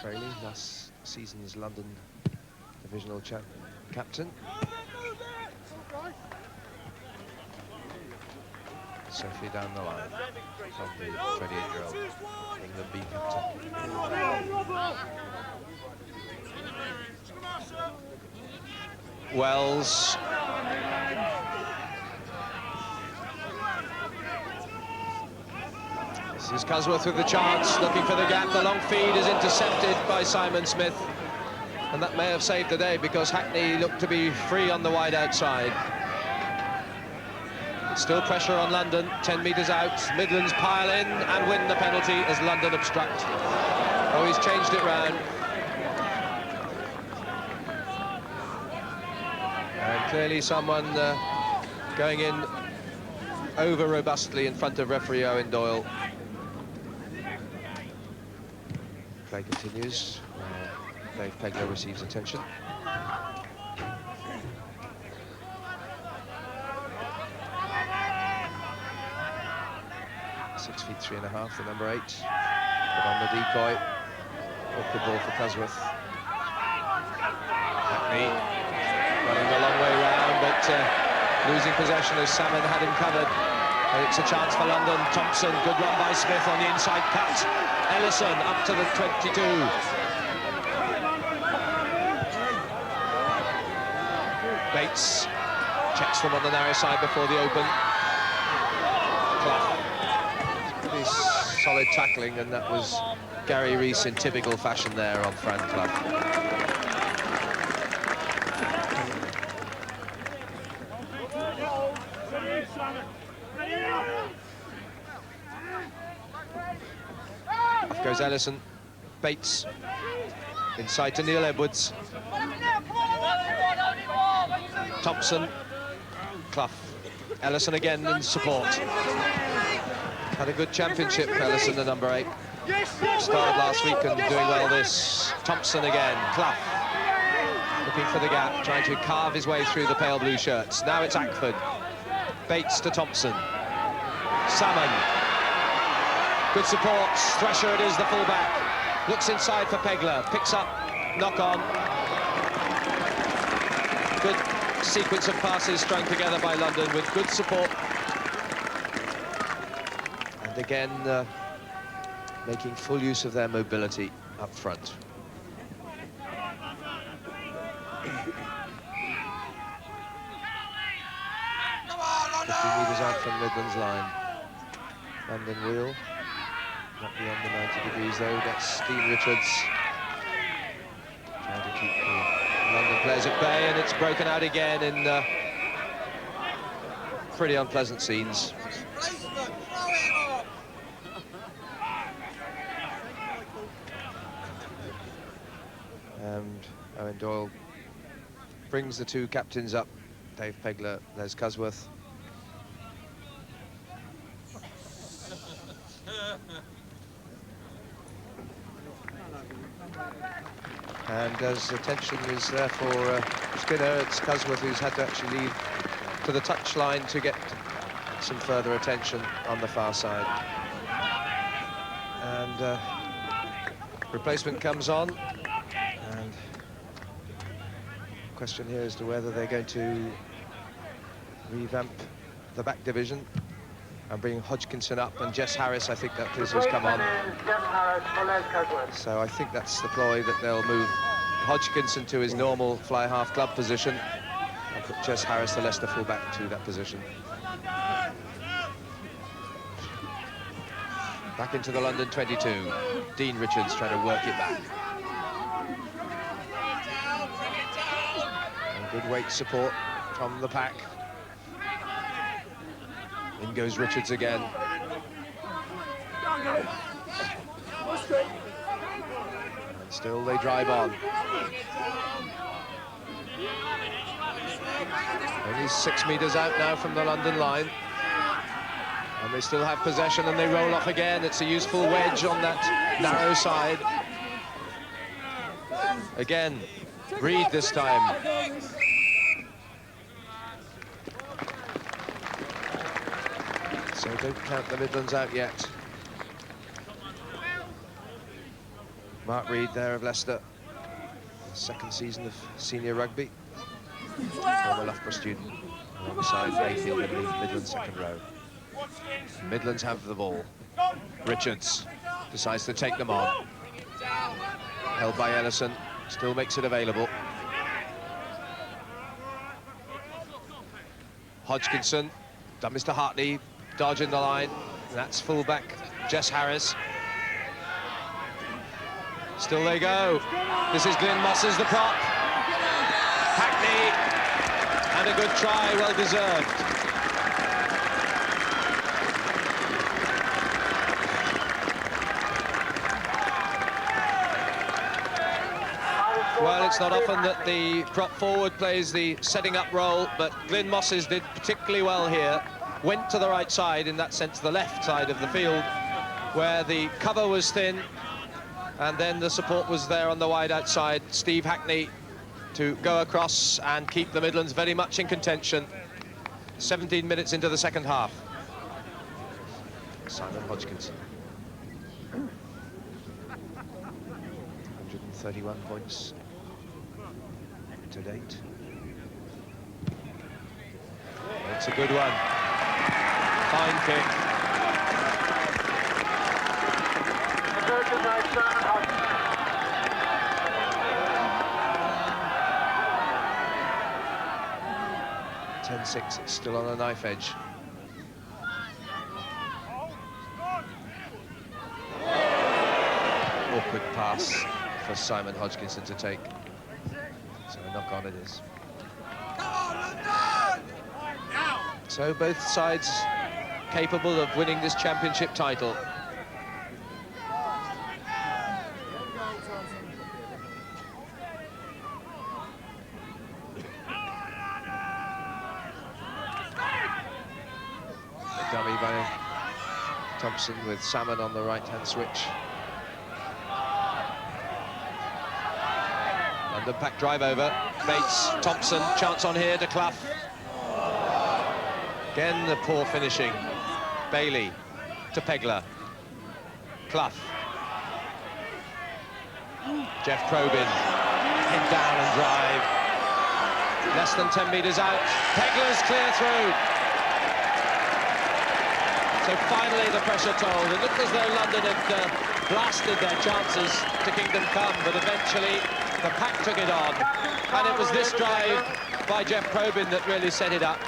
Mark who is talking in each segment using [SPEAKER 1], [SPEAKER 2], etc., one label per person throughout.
[SPEAKER 1] Fraley, last season's London Divisional captain. Sophie down the line from the 28-year-old England B captain. Wells. This is Cusworth with the chance, looking for the gap. The long feed is intercepted by Simon Smith. And that may have saved the day because Hackney looked to be free on the wide outside. Still pressure on London, 10 metres out. Midlands pile in and win the penalty as London obstruct. Oh, he's changed it round. And clearly someone going in over robustly in front of referee Owen Doyle. Play continues. Dave Pegler receives attention. 6 feet 3.5, the number 8. But on the decoy. Awkward ball for Cusworth. Hackney running a long way round, but losing possession as Salmon had him covered. And it's a chance for London. Thompson, good run by Smith on the inside cut. Ellison up to the 22. Bates checks them on the narrow side before the open. Clough. Pretty solid tackling, and that was Gary Rees in typical fashion there on Fran Clough. Off goes Ellison. Bates inside to Neil Edwards. Thompson, Clough, Ellison again in support. Had a good championship, Ellison, the number 8. Started last week and doing well this. Thompson again, Clough, looking for the gap, trying to carve his way through the pale blue shirts. Now it's Ackford. Bates to Thompson. Salmon. Good support. Thresher it is, the fullback. Looks inside for Pegler. Picks up, knock on. Good sequence of passes strung together by London with good support. And again, making full use of their mobility up front. 50 metres out from Midlands line. London wheel. Not beyond the 90 degrees though. That's Dean Richards. Trying to keep the London players at bay, and it's broken out again in pretty unpleasant scenes. And Owen Doyle brings the two captains up. Dave Pegler, Les Cusworth. And as attention is there for Skinner, it's Cusworth who's had to actually leave to the touchline to get some further attention on the far side. And replacement comes on. And the question here as to whether they're going to revamp the back division and bring Hodgkinson up, and Jess Harris, I think that is, has come on. So I think that's the ploy, that they'll move Hodgkinson to his normal fly half club position and put Jess Harris, the Leicester fullback, to that position. Back into the London 22. Dean Richards trying to work it back. And good weight support from the pack. In goes Richards again. And still they drive on. Only 6 metres out now from the London line. And they still have possession, and they roll off again. It's a useful wedge on that narrow side. Again, Reed this time. So don't count the Midlands out yet. Mark Reed there of Leicester, second season of senior rugby, former Loughborough student, alongside Mayfield in the Midlands second row. Midlands have the ball. Richards decides to take them on. Held by Ellison, still makes it available. Hodgkinson, done Mr. Hartley, dodging the line. That's fullback Jess Harris. Still they go. This is Glyn Moss's the prop. Hackney, and a good try, well deserved. Well, it's not often that the prop forward plays the setting up role, but Glyn Moss's did particularly well here. Went to the right side, in that sense the left side of the field, where the cover was thin, and then the support was there on the wide outside. Steve Hackney to go across and keep the Midlands very much in contention. 17 minutes into the second half. Simon Hodgkinson. 131 points to date. It's a good one. Fine kick. 10-6, it's still on a knife edge. Awkward pass for Simon Hodgkinson to take. So a knock on it is. So both sides capable of winning this championship title. A dummy by Thompson with Salmon on the right-hand switch. London pack drive over. Bates, Thompson, chance on here to Clough. Again, the poor finishing. Bailey to Pegler. Clough. Jeff Probyn. Hit down and drive. Less than 10 metres out. Pegler's clear through. So finally the pressure told. It looked as though London had blasted their chances to Kingdom Come, but eventually the pack took it on. And it was this drive by Jeff Probyn that really set it up.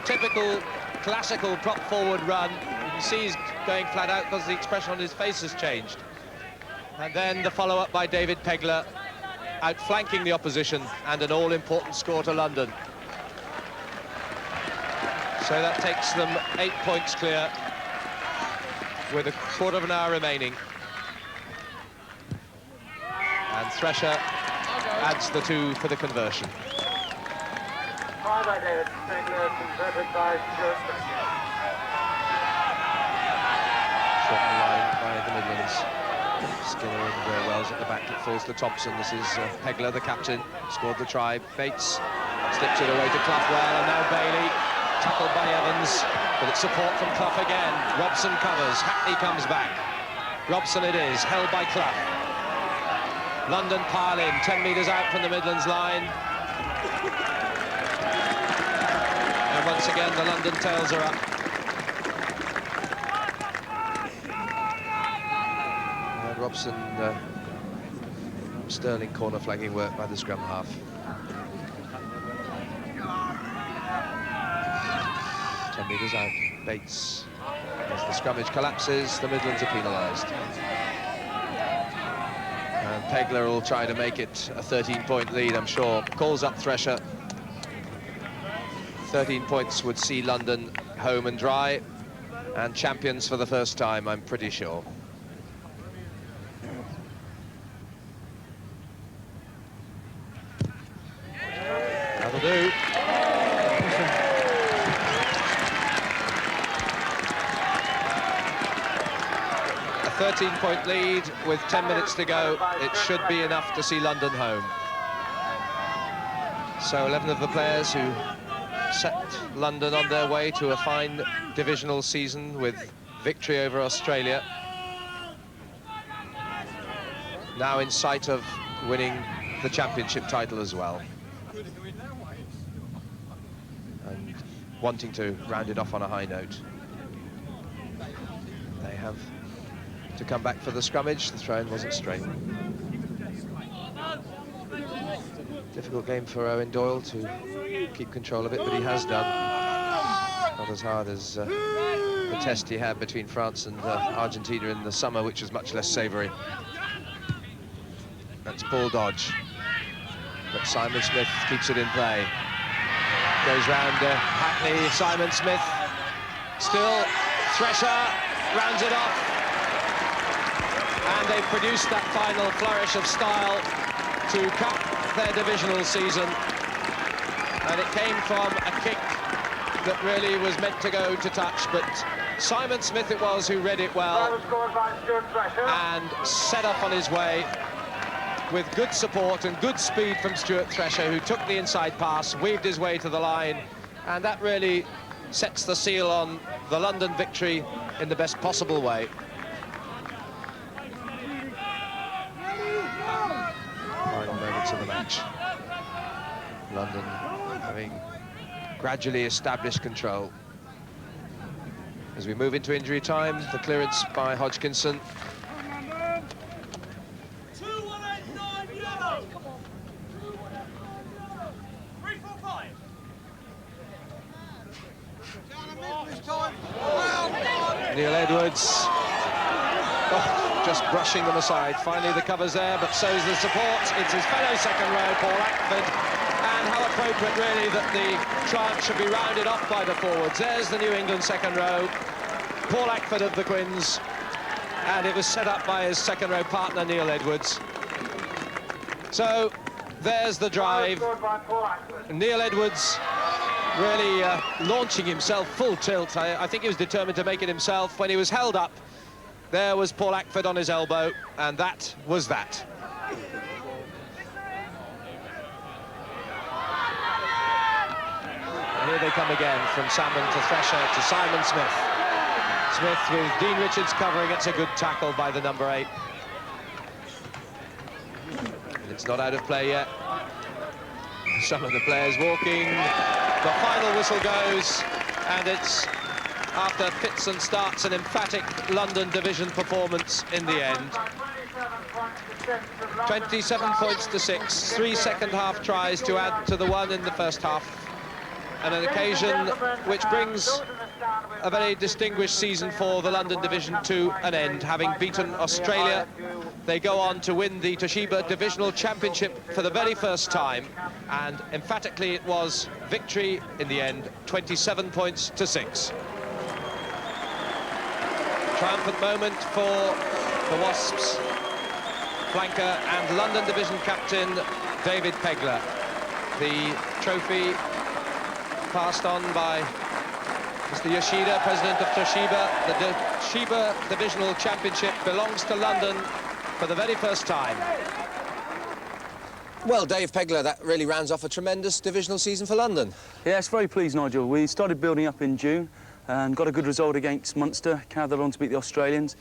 [SPEAKER 1] Typical classical prop forward run. You can see he's going flat out because the expression on his face has changed. And then the follow-up by David Pegler, outflanking the opposition, and an all-important score to London. So that takes them 8 points clear with a quarter of an hour remaining. And Thresher adds the 2 for the conversion.
[SPEAKER 2] By David Pegler, converted by Stuart.
[SPEAKER 1] Short line by the Midlands. Skinner and Wells at the back. It falls to Thompson. This is Pegler, the captain, scored the try. Bates slips it away to Clough well, and now Bailey, tackled by Evans, but it's support from Clough again. Robson covers, Hackney comes back. Robson it is, held by Clough. London pile in, 10 metres out from the Midlands line. And once again, the London tails are up. And Robson, sterling corner flagging work by the scrum half. 10 metres out, Bates. As the scrummage collapses, the Midlands are penalised. And Pegler will try to make it a 13-point lead, I'm sure. Calls up Thresher. 13 points would see London home and dry, and champions for the first time, I'm pretty sure. That'll do. A 13-point lead with 10 minutes to go. It should be enough to see London home. So 11 of the players who set London on their way to a fine divisional season with victory over Australia. now in sight of winning the championship title as well. And wanting to round it off on a high note. They have to come back for the scrummage. The throw-in wasn't straight. Difficult game for Owen Doyle to keep control of it, but he has done. Not as hard as the test he had between France and Argentina in the summer, which was much less savoury. That's ball dodge. But Simon Smith keeps it in play. Goes round Hackney, Simon Smith. Still, Thresher rounds it off. And they've produced that final flourish of style to cap their divisional season. And it came from a kick that really was meant to go to touch, but Simon Smith it was who read it well and set off on his way with good support and good speed from Stuart Thresher, who took the inside pass, weaved his way to the line, and that really sets the seal on the London victory in the best possible way. Final moments of the match. London having gradually established control. As we move into injury time, the clearance by Hodgkinson. Neil Edwards, just brushing them aside. Finally the cover's there, but so's the support. It's his fellow second row, Paul Ackford, and how appropriate really that the charge should be rounded off by the forwards. There's the New England second row, Paul Ackford of the Quins, and it was set up by his second row partner, Neil Edwards. So there's the drive. Neil Edwards really launching himself full tilt. I think he was determined to make it himself. When he was held up, there was Paul Ackford on his elbow, and that was that. And here they come again, from Salmon to Thresher to Simon Smith. Smith with Dean Richards covering. It's a good tackle by the number 8. And it's not out of play yet. Some of the players walking. The final whistle goes, and it's, after fits and starts, an emphatic London division performance in the end. 27 points to 6, 3 second-half tries to add to the one in the first half, and an occasion which brings a very distinguished season for the London Division to an end. Having beaten Australia, they go on to win the Toshiba Divisional Championship for the very first time, and emphatically it was victory in the end, 27 points to 6. Triumphant moment for the Wasps flanker and London Division captain David Pegler. The trophy passed on by Mr. Yoshida, president of Toshiba. The Toshiba Divisional Championship belongs to London for the very first time. Well, Dave Pegler, that really rounds off a tremendous divisional season for London.
[SPEAKER 3] Yeah, it's very pleased, Nigel. We started building up in June and got a good result against Munster, carried on to beat the Australians.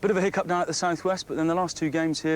[SPEAKER 3] Bit of a hiccup down at the southwest, but then the last 2 games here